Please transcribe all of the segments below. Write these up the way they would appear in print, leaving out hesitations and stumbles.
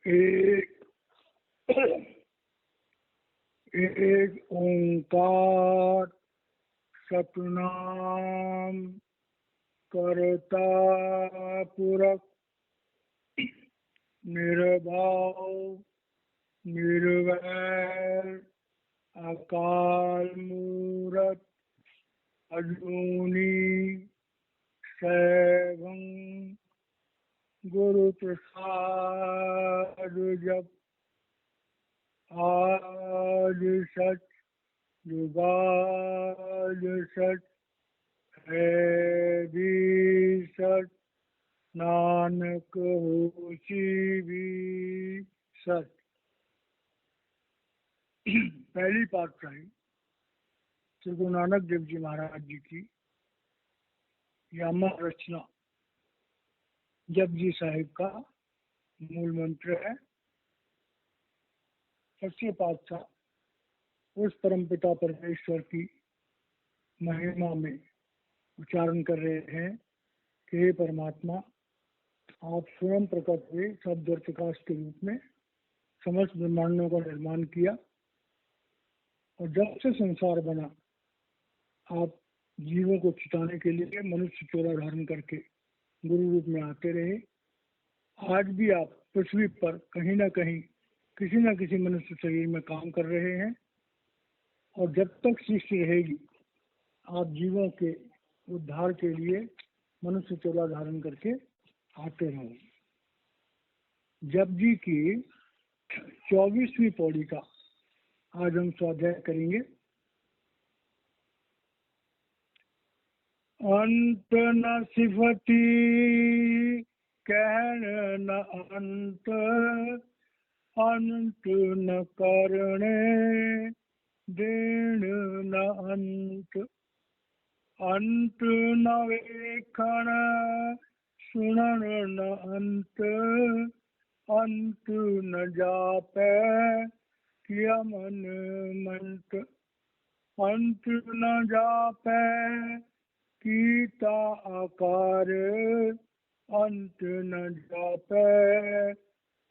एक एक ओंकार सतनाम करता पुरख निर्भाव निर्वैर अकाल मूरत अजूनी सैभं गुरु प्रसाद जप आज सच युगाज सच है भी सच नानक होसी भी सच। पहली पातशाही श्री गुरु नानक देव जी महाराज जी की यह अमर रचना जपजी साहिब का मूल मंत्र है। सच्चे पातशाह उस परमपिता परमेश्वर की महिमा में उच्चारण कर रहे हैं कि हे परमात्मा, आप स्वयं प्रकट हुए शब्द और प्रकाश के रूप में समस्त ब्रह्मांडों का निर्माण किया और जब से संसार बना आप जीवों को चिताने के लिए मनुष्य चोला धारण करके गुरु रूप में आते रहे। आज भी आप पृथ्वी पर कहीं ना कहीं किसी न किसी मनुष्य शरीर में काम कर रहे हैं और जब तक सृष्टि रहेगी आप जीवों के उद्धार के लिए मनुष्य चोला धारण करके आते रहोगे। जपजी की 24वीं पौड़ी का आज हम स्वाध्याय करेंगे। अंत न सिफती कहन न अंत, अंत न करणे देन न अंत, अंत न वेखण सुनन न अंत, अंत न जापै किया मन मंत, अंत न जापै कीता आकार, अंत न जापै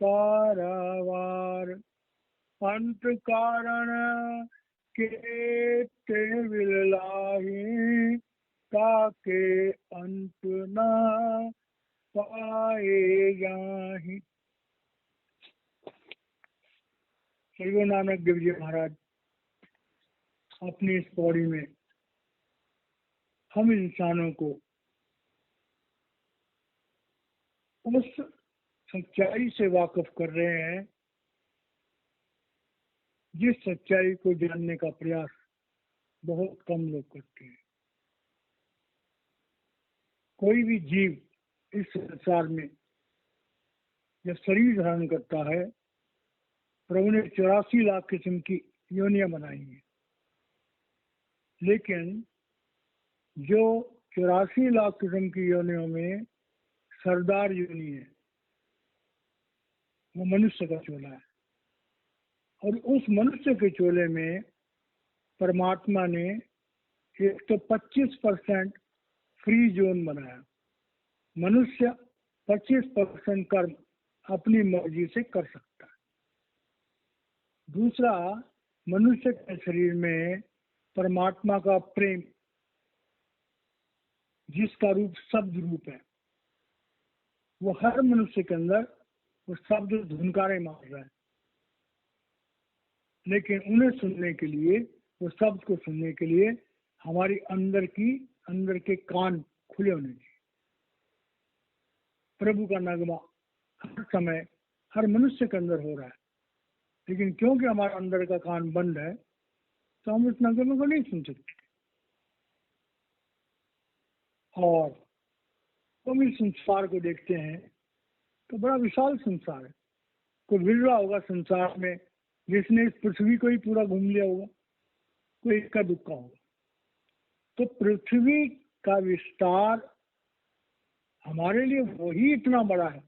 पारावार, अंत कारण के ते विललाही, ताके अंत न पाए जाहि। श्री गुरु नानक देव जी महाराज अपनी इस पौड़ी में हम इंसानों को उस सच्चाई से वाकिफ कर रहे हैं जिस सच्चाई को जानने का प्रयास बहुत कम लोग करते हैं। कोई भी जीव इस संसार में जब शरीर धारण करता है, प्रभु ने 84 लाख किस्म की योनियां बनाई हैं, लेकिन जो 84 लाख किस्म की योनियों में सरदार योनि है वो मनुष्य का चोला है और उस मनुष्य के चोले में परमात्मा ने 125% फ्री जोन बनाया। मनुष्य 25% कर्म अपनी मर्जी से कर सकता है। दूसरा, मनुष्य के शरीर में परमात्मा का प्रेम जिसका रूप शब्द रूप है, वो हर मनुष्य के अंदर वो शब्द धुनकारे मार रहा है, लेकिन उन्हें सुनने के लिए, वो शब्द को सुनने के लिए हमारी अंदर के कान खुले होने चाहिए। प्रभु का नगमा हर समय हर मनुष्य के अंदर हो रहा है, लेकिन क्योंकि हमारा अंदर का कान बंद है तो हम उस नगमे को नहीं सुन सकते। और तुम इस संसार को देखते हैं तो बड़ा विशाल संसार है। कोई विरला होगा संसार में जिसने इस पृथ्वी को ही पूरा घूम लिया होगा, कोई इक्का दुक्का होगा। तो पृथ्वी का विस्तार हमारे लिए वही इतना बड़ा है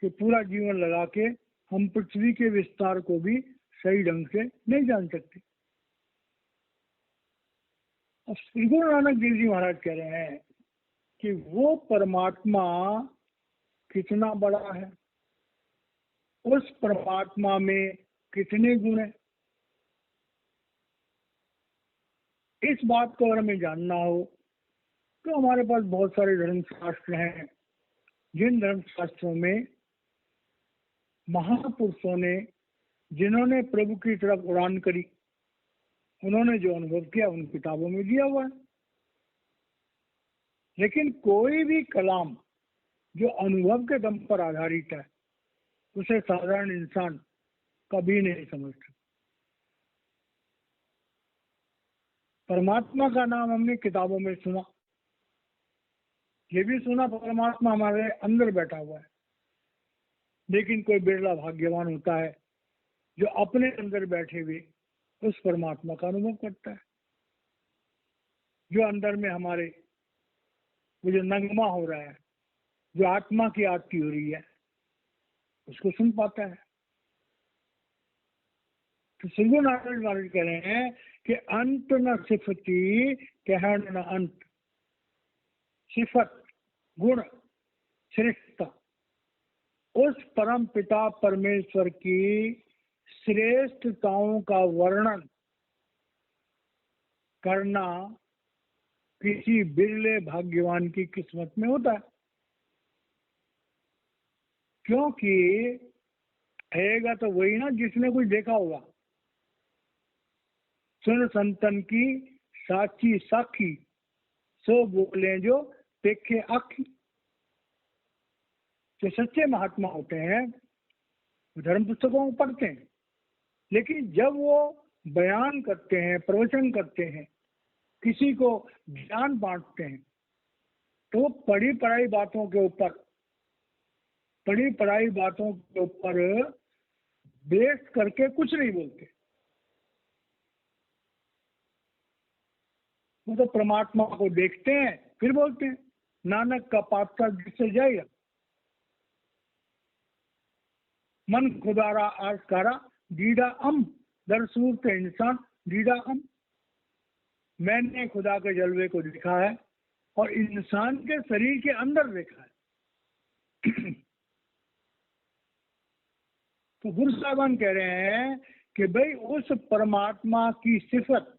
कि पूरा जीवन लगा के हम पृथ्वी के विस्तार को भी सही ढंग से नहीं जान सकते। अब श्री गुरु नानक देव जी महाराज कह रहे हैं कि वो परमात्मा कितना बड़ा है। उस परमात्मा में कितने गुण हैं। इस बात को अगर हमें जानना हो तो हमारे पास बहुत सारे धर्मशास्त्र हैं, जिन धर्मशास्त्रों में महापुरुषों ने, जिन्होंने प्रभु की तरफ उड़ान करी, उन्होंने जो अनुभव किया उन किताबों में दिया हुआ है। लेकिन कोई भी कलाम जो अनुभव के दम पर आधारित है, उसे साधारण इंसान कभी नहीं समझता। परमात्मा का नाम हमने किताबों में सुना, ये भी सुना परमात्मा हमारे अंदर बैठा हुआ है, लेकिन कोई बिरला भाग्यवान होता है जो अपने अंदर बैठे हुए उस परमात्मा का अनुभव करता है। जो अंदर में हमारे वो जो नगमा हो रहा है, जो आत्मा की आरती हो रही है, उसको सुन पाता है। तो श्री गुरु नारायण महाराज कह रहे हैं कि अंत न सिफती कहन न अंत, सिफत गुण श्रेष्ठता उस परम पिता परमेश्वर की श्रेष्ठताओं का वर्णन करना किसी बिरले भाग्यवान की किस्मत में होता है। क्योंकि रहेगा तो वही ना जिसने कुछ देखा होगा। सुन संतन की साची साखी, सो बोले जो देखे आखी। जो सच्चे महात्मा होते हैं धर्म पुस्तकों को पढ़ते हैं, लेकिन जब वो बयान करते हैं, प्रवचन करते हैं, किसी को ज्ञान बांटते हैं, तो वो पढ़ी पढ़ाई बातों के ऊपर बेस करके कुछ नहीं बोलते। वो तो परमात्मा को देखते हैं फिर बोलते हैं। नानक का पातशाह जिससे जाएगा, मन खुदारा आसकारा डीडा अम, दरसूर के इंसान डीडा अम। मैंने खुदा के जलवे को देखा है और इंसान के शरीर के अंदर देखा है। तो गुरु साहबान कह रहे हैं कि भाई उस परमात्मा की सिफत,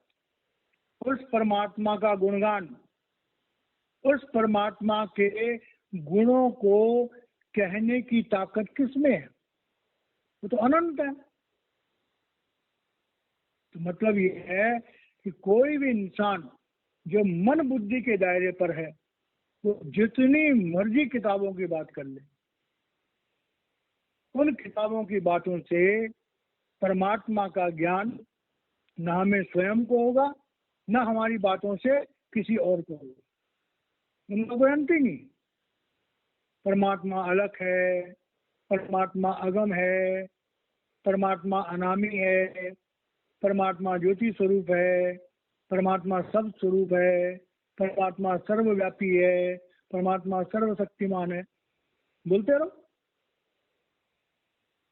उस परमात्मा का गुणगान, उस परमात्मा के गुणों को कहने की ताकत किसमें है? वो तो अनंत है। तो मतलब ये है कि कोई भी इंसान जो मन बुद्धि के दायरे पर है, वो जितनी मर्जी किताबों की बात कर ले, उन किताबों की बातों से परमात्मा का ज्ञान न हमें स्वयं को होगा, न हमारी बातों से किसी और को होगा। उनका कोई अंत ही नहीं। परमात्मा अलग है, परमात्मा अगम है, परमात्मा अनामी है, परमात्मा ज्योति स्वरूप है, परमात्मा सब स्वरूप है, परमात्मा सर्वव्यापी है, परमात्मा सर्वशक्तिमान है। बोलते रहो।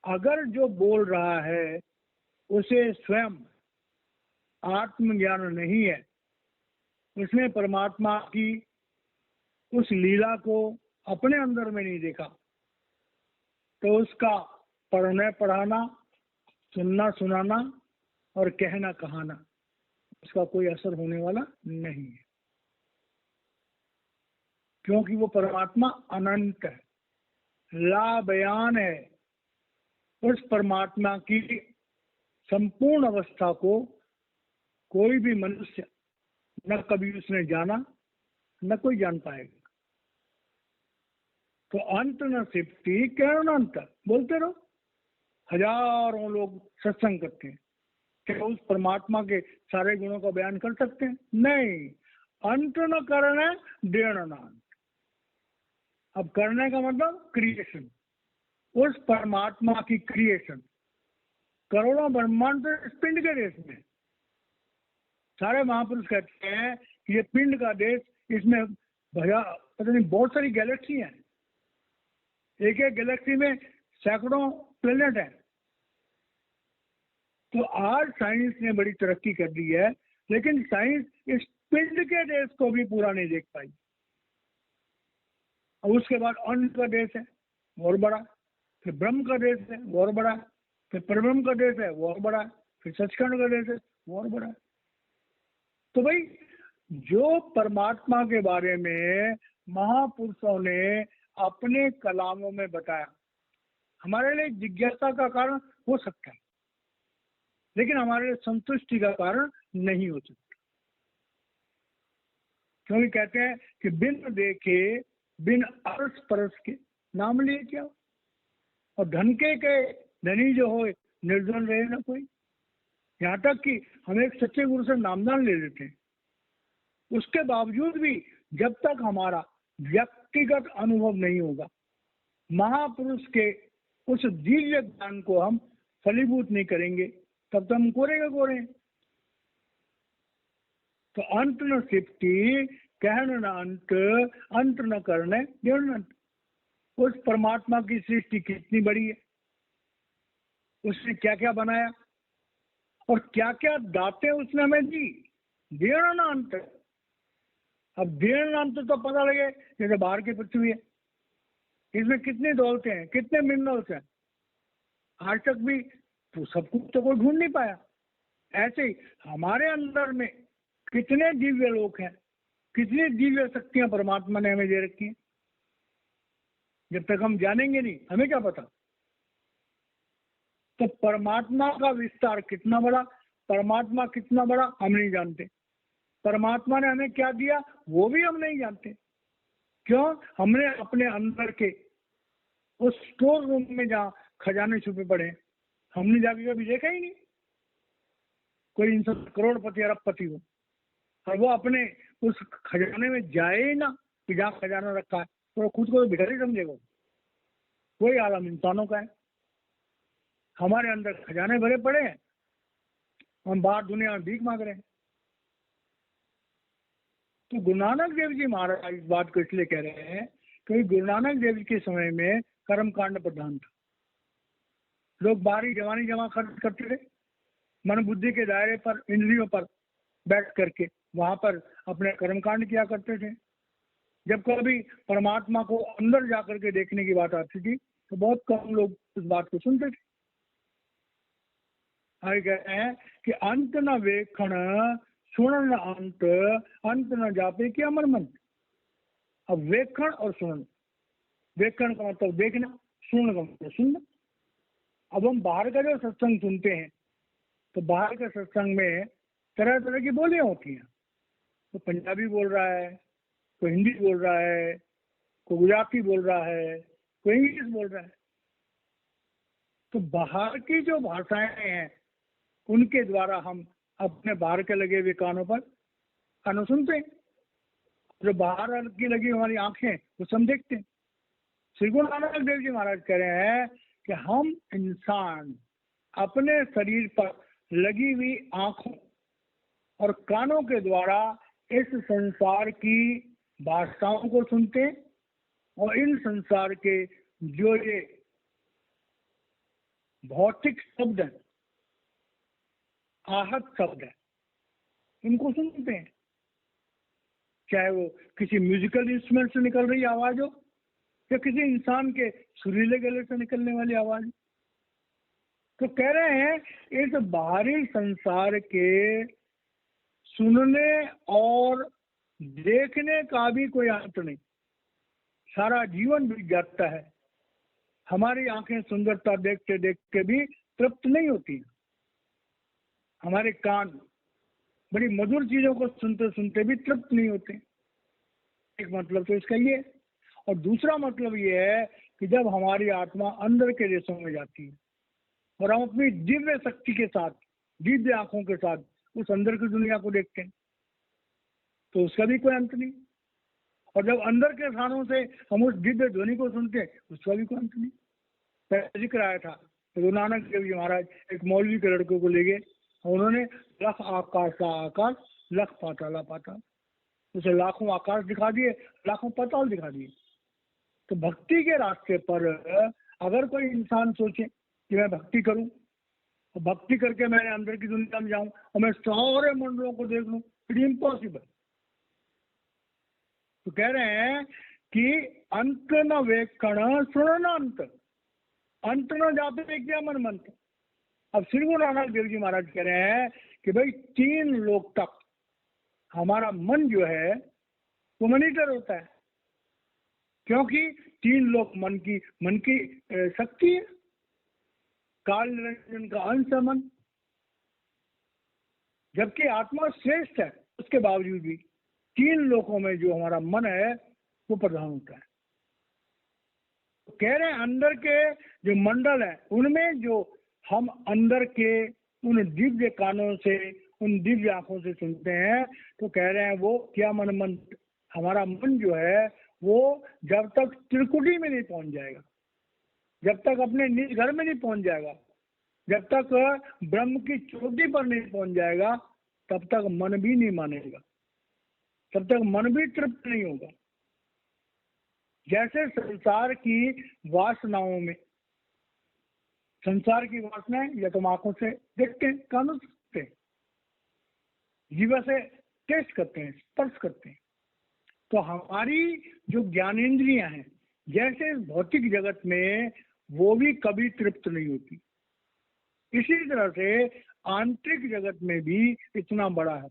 अगर जो बोल रहा है उसे स्वयं आत्मज्ञान नहीं है, उसने परमात्मा की उस लीला को अपने अंदर में नहीं देखा, तो उसका पढ़ना पढ़ाना, सुनना सुनाना और कहना कहाना, उसका कोई असर होने वाला नहीं है। क्योंकि वो परमात्मा अनंत है, ला बयान है। उस परमात्मा की संपूर्ण अवस्था को कोई भी मनुष्य न कभी उसने जाना, न कोई जान पाएगा। तो अंत न सिफती करण अंत, बोलते रहो। हजारों लोग सत्संग करते हैं, क्या उस परमात्मा के सारे गुणों का बयान कर सकते हैं? नहीं। अंत न करना डेढ़ न। अब करने का मतलब क्रिएशन, उस परमात्मा की क्रिएशन। करोड़ों ब्रह्मांड तो इस पिंड के देश में। सारे महापुरुष कहते हैं कि ये पिंड का देश, इसमें भैया पता नहीं बहुत सारी गैलेक्सी हैं, एक एक गैलेक्सी में सैकड़ों प्लेनेट हैं। तो आज साइंस ने बड़ी तरक्की कर दी है, लेकिन साइंस इस पिंड के देश को भी पूरा नहीं देख पाई। और उसके बाद अन्य का देश है और बड़ा, फिर ब्रह्म का देश है वो और बड़ा है, फिर परब्रह्म का देश है वो और बड़ा है, फिर सचखंड का देश है वो और बड़ा है। तो भाई जो परमात्मा के बारे में महापुरुषों ने अपने कलामों में बताया, हमारे लिए जिज्ञासा का कारण हो सकता है, लेकिन हमारे लिए संतुष्टि का कारण नहीं हो सकता। क्योंकि कहते हैं कि बिन देखे बिन अरस परस के नाम लिए क्या, और धन के धनी जो हो निर्धन रहे ना कोई। यहाँ तक कि हम एक सच्चे गुरु से नामदान ले लेते हैं, उसके बावजूद भी जब तक हमारा व्यक्तिगत अनुभव नहीं होगा, महापुरुष के उस दिव्य ज्ञान को हम फलीभूत नहीं करेंगे, तब तो हम कोरे का कोरे। तो अंत न सिप्ति कहन न अंत, अंत न करने देन अंत। उस परमात्मा की सृष्टि कितनी बड़ी है, उसने क्या क्या बनाया और क्या क्या दाते उसने हमें दी, देन न अंत। अब देन अंत तो पता लगे जैसे बाहर की पृथ्वी है, इसमें कितनी दौलतें हैं, कितने मिनरल्स हैं, आज तक भी तो सब कुछ तो कोई ढूंढ नहीं पाया। ऐसे ही हमारे अंदर में कितने दिव्य लोक हैं, कितनी दिव्य शक्तियां परमात्मा ने हमें दे रखी हैं, जब तक हम जानेंगे नहीं हमें क्या पता। तो परमात्मा का विस्तार कितना बड़ा, परमात्मा कितना बड़ा हम नहीं जानते, परमात्मा ने हमें क्या दिया वो भी हम नहीं जानते। क्यों? हमने अपने अंदर के उस स्टोर रूम में जहाँ खजाने छुपे पड़े हैं, हमने जाके कभी देखा ही नहीं। कोई इंसान करोड़पति अरबपति हो और वो अपने उस खजाने में जाए ही ना कि जहाँ खजाना रखा है, तो खुद को भिखारी समझेगा। कोई आलम इंसानों का है, हमारे अंदर खजाने भरे पड़े हैं, हम बाहर दुनिया में भीख मांग रहे हैं। तो गुरु नानक देव जी महाराज इस बात को इसलिए कह रहे हैं क्योंकि गुरु नानक देव जी के समय में कर्म कांड प्रधान था। लोग बाहरी जवानी जमा खर्च करते थे, मन बुद्धि के दायरे पर इंद्रियों पर बैठ करके वहां पर अपने कर्मकांड किया करते थे। जब कभी परमात्मा को अंदर जाकर के देखने की बात आती थी तो बहुत कम लोग इस बात को सुनते थे। आगे कहते हैं कि अंत न वेखण सुन न अंत, अंत न जापे कि अमर मन। अब वेखण और सुन, वेखण का मतलब देखना, सुन का मतलब सुनना। अब हम बाहर का जो सत्संग सुनते हैं तो बाहर के सत्संग में तरह तरह की बोलियां होती हैं। तो पंजाबी बोल रहा है, कोई हिंदी बोल रहा है, कोई गुजराती बोल रहा है, कोई इंग्लिश बोल रहा है। तो बाहर की जो भाषाएं हैं उनके द्वारा हम अपने बाहर के लगे हुए कानों पर कानों सुनते हैं, जो बाहर की लगी हमारी आंखें वो हम देखते हैं। श्री गुरु नानक देव जी महाराज कह रहे हैं कि हम इंसान अपने शरीर पर लगी हुई आंखों और कानों के द्वारा इस संसार की भाषाओं को सुनते हैं, और इन संसार के जो ये भौतिक शब्द हैं, आहत शब्द है, इनको सुनते हैं। चाहे वो किसी म्यूजिकल इंस्ट्रूमेंट से निकल रही आवाज हो या किसी इंसान के सुरीले गले से निकलने वाली आवाज। तो कह रहे हैं इस बाहरी संसार के सुनने और देखने का भी कोई अंत नहीं, सारा जीवन बीत जाता है। हमारी आंखें सुंदरता देखते देखते भी तृप्त नहीं होती, हमारे कान बड़ी मधुर चीजों को सुनते सुनते भी तृप्त नहीं होते। एक मतलब तो इसका ये है, और दूसरा मतलब ये है कि जब हमारी आत्मा अंदर के देशों में जाती है और हम अपनी दिव्य शक्ति के साथ, दिव्य आंखों के साथ उस अंदर की दुनिया को देखते हैं तो उसका भी कोई अंत नहीं। और जब अंदर के स्थानों से हम उस दिव्य ध्वनि को सुनते हैं उसका भी कोई अंत नहीं। पहले जिक्र आया था तो गुरु नानक देव जी महाराज एक मौलवी के लड़कों को ले गए, उन्होंने लख आकाश आकाश लख पाताला पाताल, उसे लाखों आकाश दिखा दिए, लाखों पाताल दिखा दिए। तो भक्ति के रास्ते पर अगर कोई इंसान सोचे कि मैं भक्ति करूं, तो भक्ति करके मैं अंदर की दुनिया में जाऊं और मैं सारे मंडलों को देख लूं, इट इम्पॉसिबल। तो कह रहे हैं कि अंत न वेक्षण सुन न अंत, अंत न जाते क्या मन मंत्र। अब श्री गुरु नानक देव जी महाराज कह रहे हैं कि भाई 3 लोक तक हमारा मन जो है वो मॉनिटर होता है, क्योंकि 3 लोक मन की शक्ति है, काल निरंजन का अंश है मन। जबकि आत्मा श्रेष्ठ है, उसके बावजूद भी 3 लोकों में जो हमारा मन है वो प्रधान होता है। तो कह रहे हैं अंदर के जो मंडल है उनमें जो हम अंदर के उन दिव्य कानों से, उन दिव्य आंखों से सुनते हैं, तो कह रहे हैं वो क्या मन हमारा मन जो है वो जब तक त्रिकुटी में नहीं पहुंच जाएगा, जब तक अपने निज घर में नहीं पहुंच जाएगा, जब तक ब्रह्म की चोटी पर नहीं पहुंच जाएगा, तब तक मन भी नहीं मानेगा, तब तक मन भी तृप्त नहीं होगा। जैसे संसार की वासनाओं में, संसार की वासनाएं या तो आंखों से देखते हैं, कानों से सुनते हैं, जीवा से टेस्ट करते हैं, स्पर्श करते हैं, तो हमारी जो ज्ञानेंद्रियां हैं जैसे इस भौतिक जगत में वो भी कभी तृप्त नहीं होती, इसी तरह से आंतरिक जगत में भी इतना बड़ा है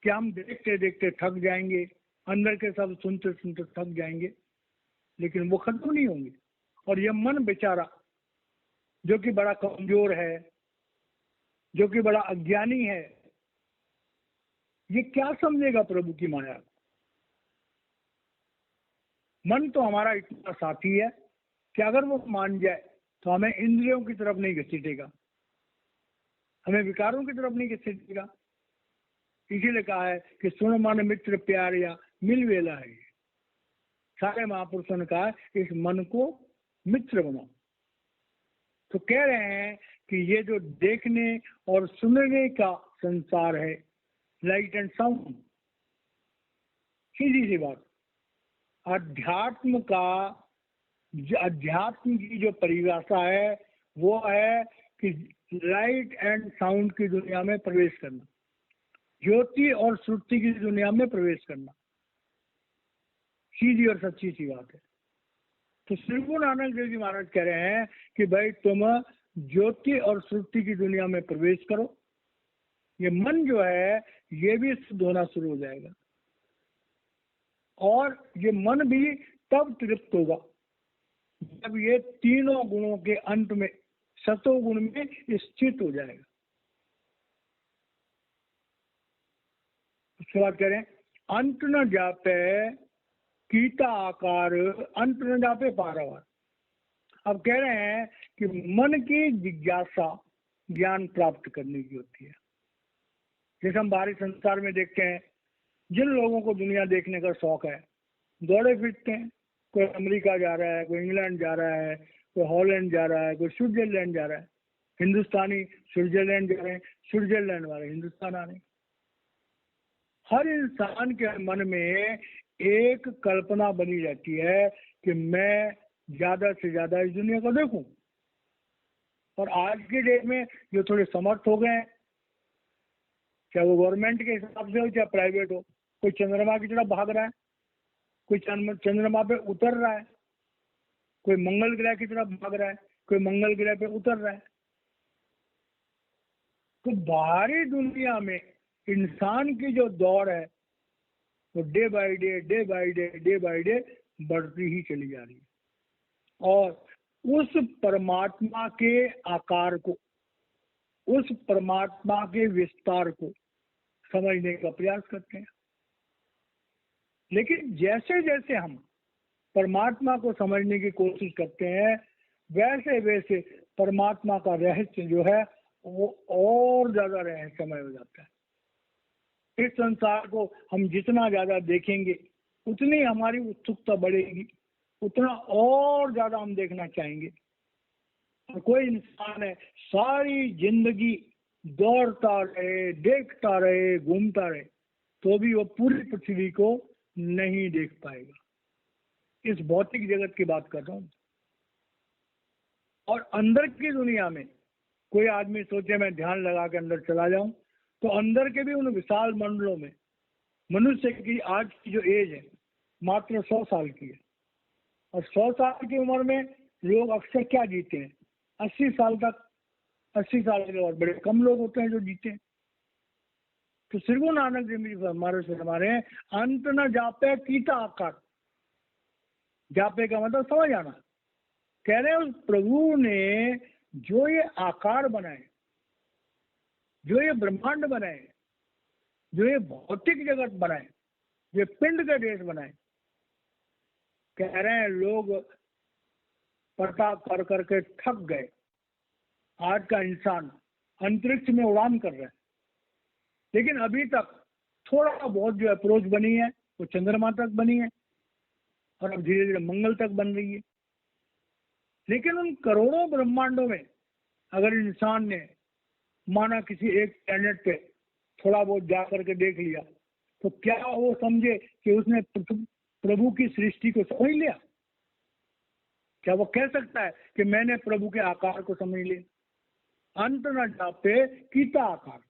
कि हम देखते देखते थक जाएंगे, अंदर के सब सुनते सुनते थक जाएंगे, लेकिन वो खत्म नहीं होंगे। और ये मन बेचारा जो कि बड़ा कमजोर है, जो कि बड़ा अज्ञानी है, ये क्या समझेगा प्रभु की माया। मन तो हमारा इतना साथी है कि अगर वो मान जाए तो हमें इंद्रियों की तरफ नहीं घसीटेगा, हमें विकारों की तरफ नहीं घसीटेगा। इसीलिए कहा है कि सुन मन मित्र प्यारिया मिल वेला है। सारे महापुरुषों ने कहा इस मन को मित्र बनाओ। तो कह रहे हैं कि ये जो देखने और सुनने का संसार है, लाइट एंड साउंड, सीधी सी बात, अध्यात्म की जो परिभाषा है वो है कि लाइट एंड साउंड की दुनिया में प्रवेश करना, ज्योति और श्रुति की दुनिया में प्रवेश करना, सीधी और सच्ची सी बात है। तो श्री गुरु नानक देव जी महाराज कह रहे हैं कि भाई तुम ज्योति और श्रुति की दुनिया में प्रवेश करो, ये मन जो है ये भी शुद्ध होना शुरू हो जाएगा, और ये मन भी तब तृप्त होगा जब ये तीनों गुणों के अंत में सतो गुण में स्थित हो जाएगा। उसके बाद कह रहे हैं अंत न जापे कीता आकार, अंत न जापे पारावार। अब कह रहे हैं कि मन की जिज्ञासा ज्ञान प्राप्त करने की होती है। जैसे हम बाहरी संसार में देखते हैं, जिन लोगों को दुनिया देखने का शौक है दौड़े फिरते हैं, कोई अमेरिका जा रहा है, कोई इंग्लैंड जा रहा है, कोई हॉलैंड जा रहा है, कोई स्विट्जरलैंड जा रहा है। हिंदुस्तानी स्विट्जरलैंड जा रहे हैं, स्विट्जरलैंड वाले हिंदुस्तान आ रहे हैं। हर इंसान के मन में एक कल्पना बनी रहती है कि मैं ज्यादा से ज्यादा इस दुनिया को देखूं। और आज के डेट में जो थोड़े समर्थ हो गए हैं, चाहे वो गवर्नमेंट के हिसाब से हो चाहे प्राइवेट हो, कोई चंद्रमा की तरफ भाग रहा है, कोई चंद्रमा पे उतर रहा है, कोई मंगल ग्रह की तरफ भाग रहा है, कोई मंगल ग्रह पे उतर रहा है। तो बाहरी दुनिया में इंसान की जो दौड़ है वो डे बाय डे बढ़ती ही चली जा रही है, और उस परमात्मा के आकार को, उस परमात्मा के विस्तार को समझने का प्रयास करते हैं। लेकिन जैसे जैसे हम परमात्मा को समझने की कोशिश करते हैं वैसे वैसे परमात्मा का रहस्य जो है वो और ज्यादा रहस्यमय हो जाता है। इस संसार को हम जितना ज्यादा देखेंगे उतनी हमारी उत्सुकता बढ़ेगी, उतना और ज्यादा हम देखना चाहेंगे। और कोई इंसान है सारी जिंदगी दौड़ता रहे, देखता रहे, घूमता रहे, तो भी वो पूरी पृथ्वी को नहीं देख पाएगा। इस भौतिक जगत की बात कर रहा हूं। और अंदर की दुनिया में कोई आदमी सोचे मैं ध्यान लगा के अंदर चला जाऊं, तो अंदर के भी उन विशाल मंडलों में मनुष्य की आज की जो एज है मात्र 100 साल की है, और 100 साल की उम्र में लोग अक्सर क्या जीते हैं, 80 साल तक। 80 साल के बाद बड़े कम लोग होते हैं जो जीते हैं। तो श्री गुरु नानक देव जी फरमा रहे हैं, अंत न जापे कीता आकार। जापे का मतलब समझ आना। कह रहे हैं उस प्रभु ने जो ये आकार बनाए, जो ये ब्रह्मांड बनाए, जो ये भौतिक जगत बनाए, जो पिंड के देश बनाए, कह रहे हैं लोग पता कर करके थक गए। आज का इंसान अंतरिक्ष में उड़ान कर रहा है, लेकिन अभी तक थोड़ा बहुत जो अप्रोच बनी है वो चंद्रमा तक बनी है, और अब धीरे धीरे मंगल तक बन रही है। लेकिन उन करोड़ों ब्रह्मांडों में अगर इंसान ने माना किसी एक प्लेनेट पे थोड़ा बहुत जा करके देख लिया, तो क्या वो समझे कि उसने प्रभु की सृष्टि को समझ लिया? क्या वो कह सकता है कि मैंने प्रभु के आकार को समझ लिया? अंत न जापे कीता आकार।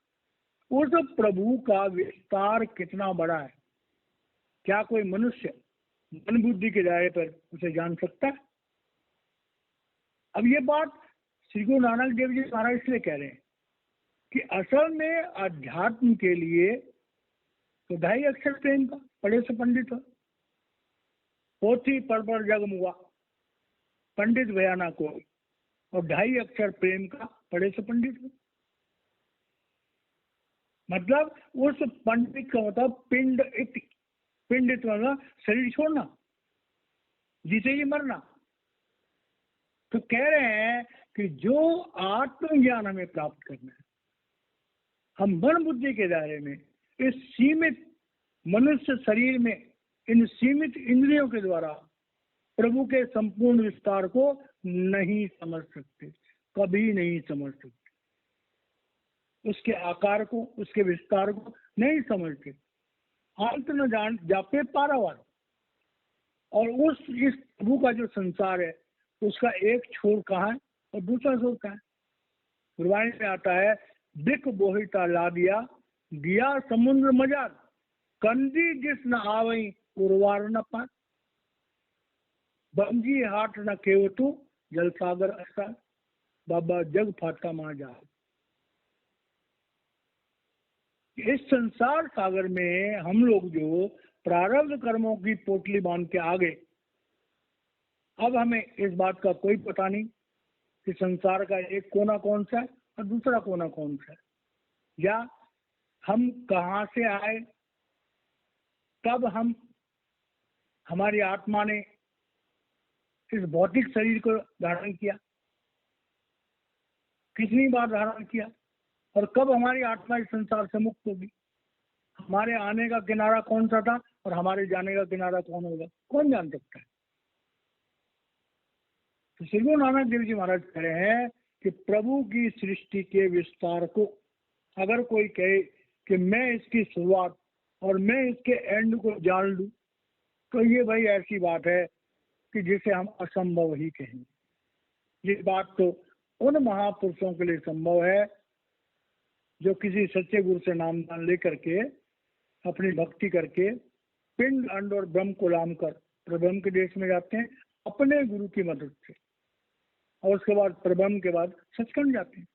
उस प्रभु का विस्तार कितना बड़ा है, क्या कोई मनुष्य मन बुद्धि के दायरे पर उसे जान सकता है? अब ये बात श्री गुरु नानक देव जी महाराज इसलिए कह रहे हैं कि असल में अध्यात्म के लिए तो 2.5 अक्षर प्रेम का, पढ़े से पंडित हो। पोथी पढ़ जग मुआ, पंडित भया ना कोई। और 2.5 अक्षर प्रेम का, पढ़े से पंडित हो। मतलब उस पंडित का मतलब पिंड इति। पिंडित मतलब शरीर छोड़ना, जिसे ही मरना। तो कह रहे हैं कि जो आत्मज्ञान हमें प्राप्त करना है, हम मन बुद्धि के दायरे में इस सीमित मनुष्य शरीर में इन सीमित इंद्रियों के द्वारा प्रभु के संपूर्ण विस्तार को नहीं समझ सकते, कभी नहीं समझ सकते। उसके आकार को, उसके विस्तार को नहीं समझते। अंत न जान जापे पारावार। और इस प्रभु का जो संसार है उसका एक छोर कहाँ है और दूसरा छोर कहाँ है? गुरबाणी में आता है, बिक बोहिता ला दिया समुद्र मजार, कंदी जिस न आवई उर्वार न पार, बंजी हाट न केवतु जल सागर असा, बाबा जग फाटा मा जा। इस संसार सागर में हम लोग जो प्रारब्ध कर्मों की पोटली बांध के आ गए, अब हमें इस बात का कोई पता नहीं कि संसार का एक कोना कौन सा है और दूसरा कोना कौन सा है, या हम कहाँ से आए, कब हमारी आत्मा ने इस भौतिक शरीर को धारण किया, कितनी बार धारण किया, और कब हमारी आत्मा इस संसार से मुक्त होगी। हमारे आने का किनारा कौन सा था और हमारे जाने का किनारा कौन होगा, कौन जान सकता है? तो श्री गुरु नानक देव जी महाराज कह रहे हैं कि प्रभु की सृष्टि के विस्तार को अगर कोई कहे कि मैं इसकी शुरुआत और मैं इसके एंड को जान लूं, तो ये भाई ऐसी बात है कि जिसे हम असंभव ही कहेंगे। ये बात तो उन महापुरुषों के लिए संभव है जो किसी सच्चे गुरु से नामदान लेकर के अपनी भक्ति करके पिंड अंड और ब्रह्म को लाम कर प्रब्रह्म के देश में जाते हैं अपने गुरु की मदद से, और उसके बाद प्रब्रह्म के बाद सचखंड जाते हैं।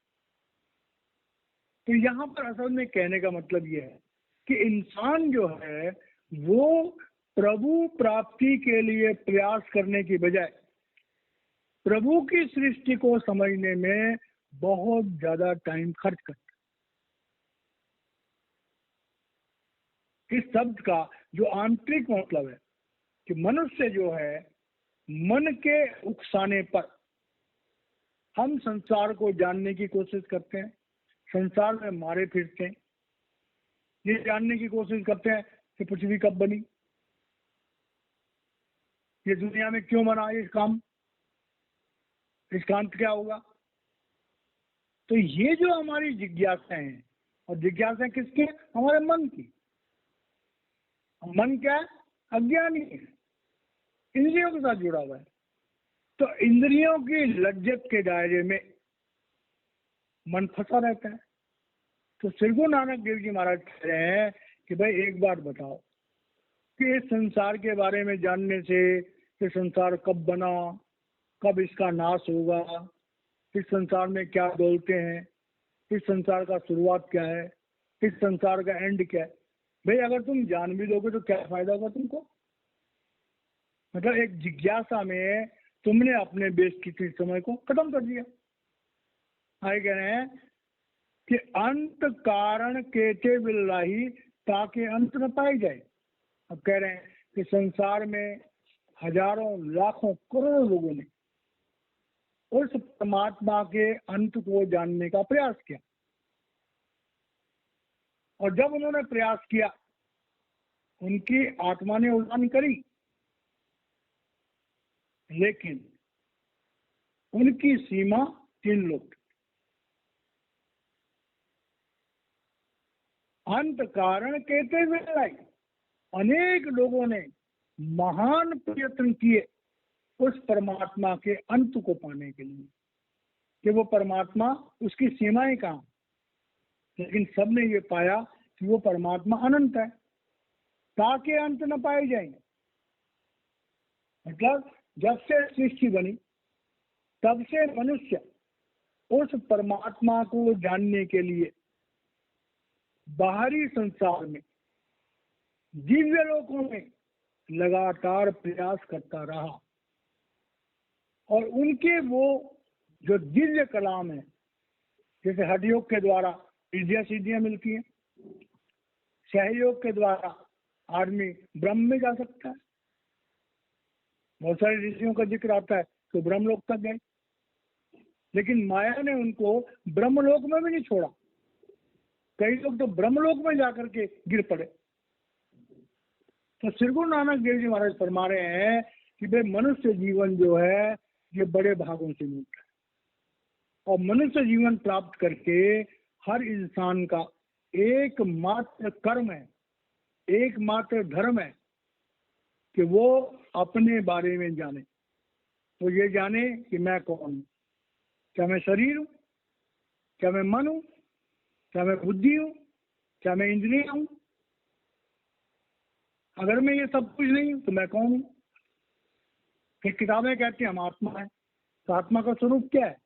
तो यहाँ पर असल में कहने का मतलब यह है कि इंसान जो है वो प्रभु प्राप्ति के लिए प्रयास करने की बजाय प्रभु की सृष्टि को समझने में बहुत ज्यादा टाइम खर्च करता है। इस शब्द का जो आंतरिक मतलब है कि मनुष्य जो है मन के उकसाने पर हम संसार को जानने की कोशिश करते हैं, संसार में मारे फिरते हैं, ये जानने की कोशिश करते हैं कि पृथ्वी कब बनी, ये दुनिया में क्यों बना, इसका अंत क्या होगा। तो ये जो हमारी जिज्ञासाएं हैं, और जिज्ञासाएं किसकी? हमारे मन की। मन क्या है? अज्ञानी है, इंद्रियों के साथ जुड़ा हुआ है। तो इंद्रियों की लज्जत के दायरे में मन फंसा रहता है। तो श्री गुरु नानक देव जी महाराज कह रहे हैं कि भाई एक बात बताओ कि इस संसार के बारे में जानने से कि संसार कब बना, कब इसका नाश होगा, इस संसार में क्या दौलते हैं, इस संसार का शुरुआत क्या है, इस संसार का एंड क्या है। भाई अगर तुम जान भी दोगे तो क्या फायदा होगा तुमको। मतलब एक जिज्ञासा में तुमने अपने बेशकीमती समय को खत्म कर दिया। आगे कह रहे हैं कि अंत कारण केते बिल्लाही ताकि अंत न पाई जाए। अब कह रहे हैं कि संसार में हजारों लाखों करोड़ों लोगों ने उस परमात्मा के अंत को जानने का प्रयास किया, और जब उन्होंने प्रयास किया उनकी आत्मा ने उड़ान करी, लेकिन उनकी सीमा 3 लोग। अंत कारण कहते हुए अनेक लोगों ने महान प्रयत्न किए उस परमात्मा के अंत को पाने के लिए, कि वो परमात्मा उसकी सीमाएं कहाँ, लेकिन सबने ये पाया कि वो परमात्मा अनंत है, ताकि अंत न पाए जाएंगे। मतलब जब से सृष्टि बनी तब से मनुष्य उस परमात्मा को जानने के लिए बाहरी संसार में दिव्य लोकों में लगातार प्रयास करता रहा, और उनके वो जो दिव्य कलाम है, जैसे हठयोग के द्वारा रिद्धियां सिद्धियां मिलती हैं, सहयोग के द्वारा आदमी ब्रह्म में जा सकता है। बहुत सारी ऋषियों का जिक्र आता है तो ब्रह्मलोक तक गए, लेकिन माया ने उनको ब्रह्मलोक में भी नहीं छोड़ा। कई लोग तो ब्रह्मलोक में जाकर के गिर पड़े। तो श्री गुरु नानक देव जी महाराज फरमा रहे हैं कि भाई मनुष्य जीवन जो है ये बड़े भागों से मिलता है, और मनुष्य जीवन प्राप्त करके हर इंसान का एकमात्र कर्म है, एकमात्र धर्म है कि वो अपने बारे में जाने। तो ये जाने कि मैं कौन हूँ, क्या मैं शरीर हूँ, क्या मैं मन हूँ, क्या मैं बुद्धि हूँ, क्या मैं इंद्रिय हूँ। अगर मैं ये सब कुछ नहीं हूँ तो मैं कौन हूँ। फिर किताबें कहती हैं हम आत्मा है, तो आत्मा का स्वरूप क्या है?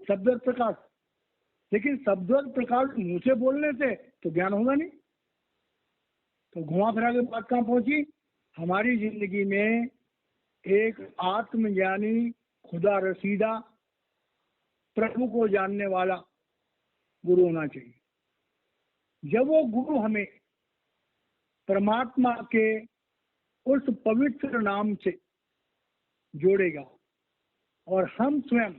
शब्द प्रकाश। लेकिन शब्द प्रकाश मुंह से बोलने से तो ज्ञान होगा नहीं। तो घुमा फिरा के बात कहाँ पहुंची? हमारी जिंदगी में एक आत्मज्ञानी, खुदा रसीदा, प्रभु को जानने वाला गुरु होना चाहिए। जब वो गुरु हमें परमात्मा के उस पवित्र नाम से जोड़ेगा और हम स्वयं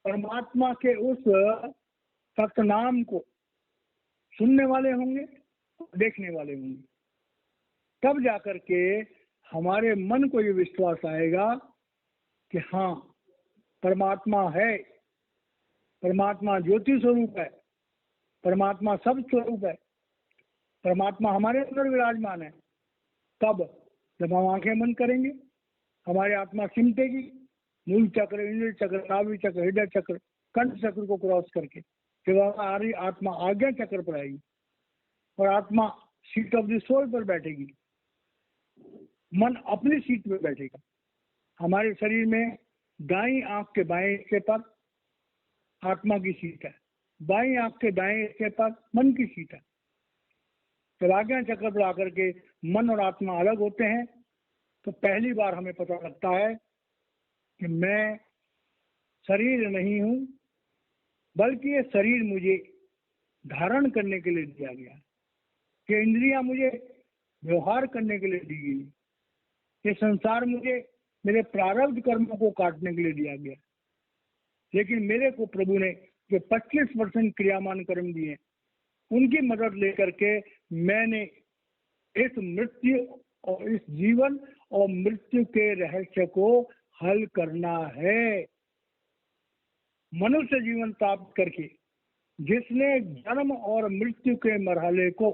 परमात्मा के उस सतनाम को सुनने वाले होंगे, देखने वाले होंगे, तब जाकर के हमारे मन को ये विश्वास आएगा कि हाँ परमात्मा है, परमात्मा ज्योति स्वरूप है, परमात्मा सब स्वरूप है, परमात्मा हमारे अंदर विराजमान है। तब जब हम आंखें बंद करेंगे हमारी आत्मा सिमटेगी, मूल चक्र, इंद्र चक्र, नाभि चक्र, हृदय चक्र, कंठ चक्र को क्रॉस करके जब हमारी आत्मा आज्ञा चक्र पर आएगी और आत्मा सीट ऑफ द सोल पर बैठेगी, मन अपनी सीट पर बैठेगा। हमारे शरीर में दाईं आंख के बाएं हिस्से पर आत्मा की सीट है, बाईं आंख के दाएं हिस्से पर मन की सीट है। जब आज्ञा चक्र पर आकर के मन और आत्मा अलग होते हैं तो पहली बार हमें पता लगता है कि मैं शरीर नहीं हूं, बल्कि ये शरीर मुझे धारण करने के लिए दिया गया, ये इंद्रियां मुझे व्यवहार करने के लिए दी गई, ये संसार मुझे मेरे प्रारब्ध कर्मों को काटने के लिए दिया गया। लेकिन मेरे को प्रभु ने जो 25% क्रियामान कर्म दिए, उनकी मदद लेकर के मैंने इस मृत्यु और इस जीवन और मृत्यु के रहस्य को हल करना है। मनुष्य जीवन प्राप्त करके जिसने जन्म और मृत्यु के मरहले को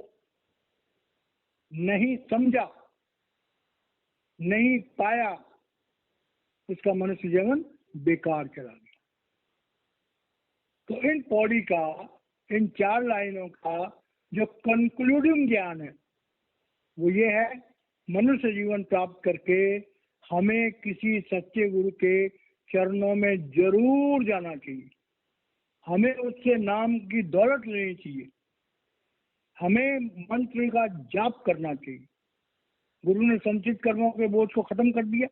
नहीं समझा, नहीं पाया, उसका मनुष्य जीवन बेकार चला गया। तो इन पौड़ी का, इन 4 लाइनों का जो कंक्लूडिंग ज्ञान है वो ये है, मनुष्य जीवन प्राप्त करके हमें किसी सच्चे गुरु के चरणों में जरूर जाना चाहिए। हमें उससे नाम की दौलत लेनी चाहिए। हमें मंत्र का जाप करना चाहिए। गुरु ने संचित कर्मों के बोझ को खत्म कर दिया।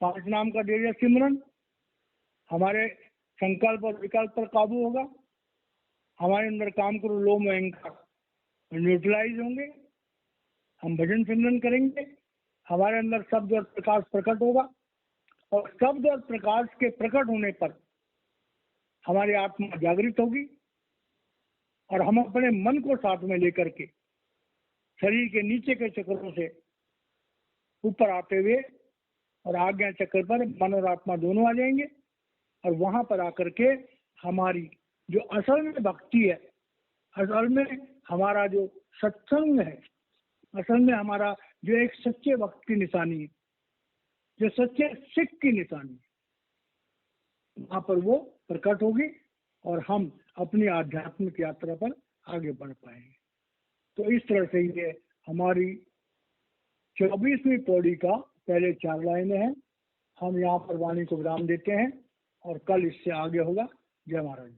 5 नाम का दे दिया सिमरन। हमारे संकल्प और विकल्प पर काबू होगा। हमारे अंदर काम करो लोभ अहंकार न्यूट्रलाइज होंगे। हम भजन सिमरन करेंगे। हमारे अंदर शब्द और प्रकाश प्रकट होगा और शब्द और प्रकाश के प्रकट होने पर हमारी आत्मा जागृत होगी और हम अपने मन को साथ में लेकर के शरीर के नीचे के चक्रों से ऊपर आते हुए और आज्ञा चक्र पर मन और आत्मा दोनों आ जाएंगे और वहां पर आकर के हमारी जो असल में भक्ति है, असल में हमारा जो सत्संग है, असल में हमारा जो एक सच्चे भक्त की निशानी है, जो सच्चे सिख की निशानी है, वहां पर वो प्रकट होगी और हम अपनी आध्यात्मिक यात्रा पर आगे बढ़ पाएंगे। तो इस तरह से ये हमारी 24वीं पौड़ी का पहले 4 लाइनें हैं। हम यहाँ पर वाणी को विराम देते हैं और कल इससे आगे होगा। जय महाराज।